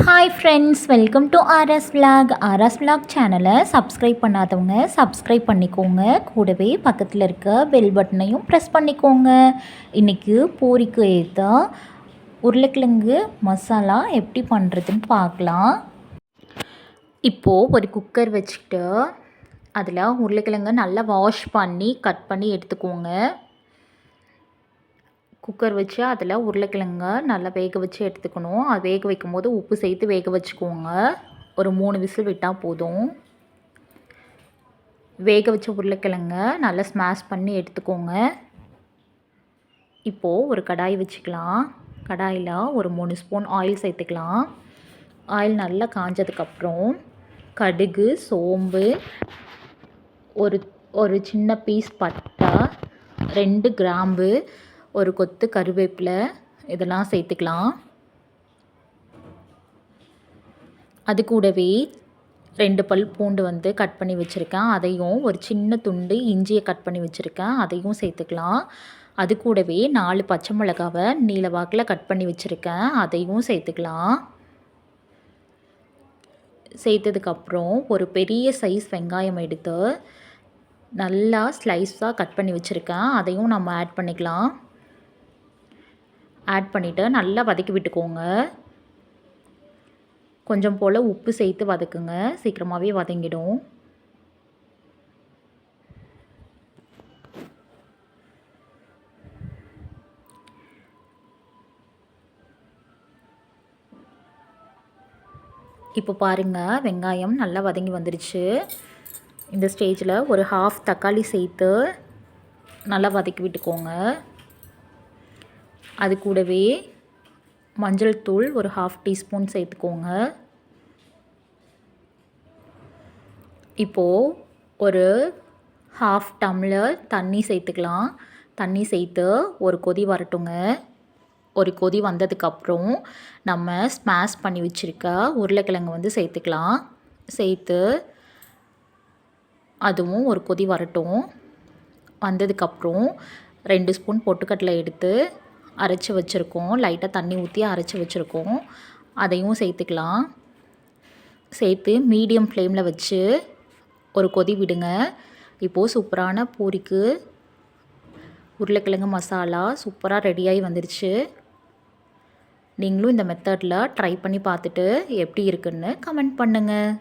Hi friends, welcome to RS vlog. RS vlog சேனலை subscribe பண்ணாதவங்க subscribe பண்ணிக்கோங்க. கூடவே பக்கத்தில் இருக்க பெல் பட்டனையும் ப்ரெஸ் பண்ணிக்கோங்க. இன்றைக்கி பூரிக்கு ஏற்ற உருளைக்கிழங்கு மசாலா எப்படி பண்ணுறதுன்னு பார்க்கலாம். இப்போது ஒரு குக்கர் வச்சுக்கிட்டு அதில் உருளைக்கிழங்கு நல்லா வாஷ் பண்ணி கட் பண்ணி எடுத்துக்கோங்க. குக்கர் வச்சு அதில் உருளைக்கிழங்க நல்லா வேக வச்சு எடுத்துக்கணும். அது வேக வைக்கும் போது உப்பு சேர்த்து வேக வச்சுக்கோங்க. ஒரு 3 விசில் விட்டால் போதும். வேக வச்ச உருளைக்கிழங்க நல்லா ஸ்மாஷ் பண்ணி எடுத்துக்கோங்க. இப்போது ஒரு கடாய் வச்சுக்கலாம். கடாயில் ஒரு 3 ஸ்பூன் ஆயில் சேர்த்துக்கலாம். ஆயில் நல்லா காஞ்சதுக்கப்புறம் கடுகு, சோம்பு, ஒரு சின்ன பீஸ் பட்டை, 2 கிராம்பு, ஒரு கொத்து கருவேப்பிலை இதெல்லாம் சேர்த்துக்கலாம். அது கூடவே 2 பல் பூண்டு கட் பண்ணி வச்சுருக்கேன். அதையும் ஒரு சின்ன துண்டு இஞ்சியை கட் பண்ணி வச்சுருக்கேன். அதையும் சேர்த்துக்கலாம். அது கூடவே 4 பச்சை மிளகாவை நீல வாக்கில் கட் பண்ணி வச்சுருக்கேன். அதையும் சேர்த்துக்கலாம். சேர்த்ததுக்கப்புறம் ஒரு பெரிய சைஸ் வெங்காயம் எடுத்து நல்லா ஸ்லைஸாக கட் பண்ணி வச்சுருக்கேன். அதையும் நம்ம ஆட் பண்ணிக்கலாம். ஆட் பண்ணிவிட்டு நல்லா வதக்கி விட்டுக்கோங்க. கொஞ்சம் போல் உப்பு சேர்த்து வதக்குங்க. சீக்கிரமாகவே வதங்கிடும். இப்போ பாருங்கள், வெங்காயம் நல்லா வதங்கி வந்துடுச்சு. இந்த ஸ்டேஜில் ஒரு 1/2 தக்காளி சேர்த்து நல்லா வதக்கி விட்டுக்கோங்க. அது கூடவே மஞ்சள் தூள் ஒரு 1/2 டீஸ்பூன் சேர்த்துக்கோங்க. இப்போது ஒரு 1/2 டம்ளர் தண்ணி சேர்த்துக்கலாம். தண்ணி சேர்த்து ஒரு கொதி வரட்டுங்க. ஒரு கொதி வந்ததுக்கப்புறம் நம்ம ஸ்மாஷ் பண்ணி வச்சுருக்க உருளைக்கிழங்கு சேர்த்துக்கலாம். சேர்த்து அதுவும் ஒரு கொதி வரட்டும். வந்ததுக்கப்புறம் 2 ஸ்பூன் பொட்டுக்கடலை எடுத்து அரைச்சி வச்சுருக்கோம். லைட்டாக தண்ணி ஊற்றி அரைச்சி வச்சுருக்கோம். அதையும் சேர்த்துக்கலாம். சேர்த்து மீடியம் ஃப்ளேமில் வச்சு ஒரு கொதி விடுங்க. இப்போது சூப்பரான பூரிக்கு உருளைக்கிழங்கு மசாலா சூப்பராக ரெடியாகி வந்துருச்சு. நீங்களும் இந்த மெத்தடில் ட்ரை பண்ணி பார்த்துட்டு எப்படி இருக்குன்னு கமெண்ட் பண்ணுங்கள்.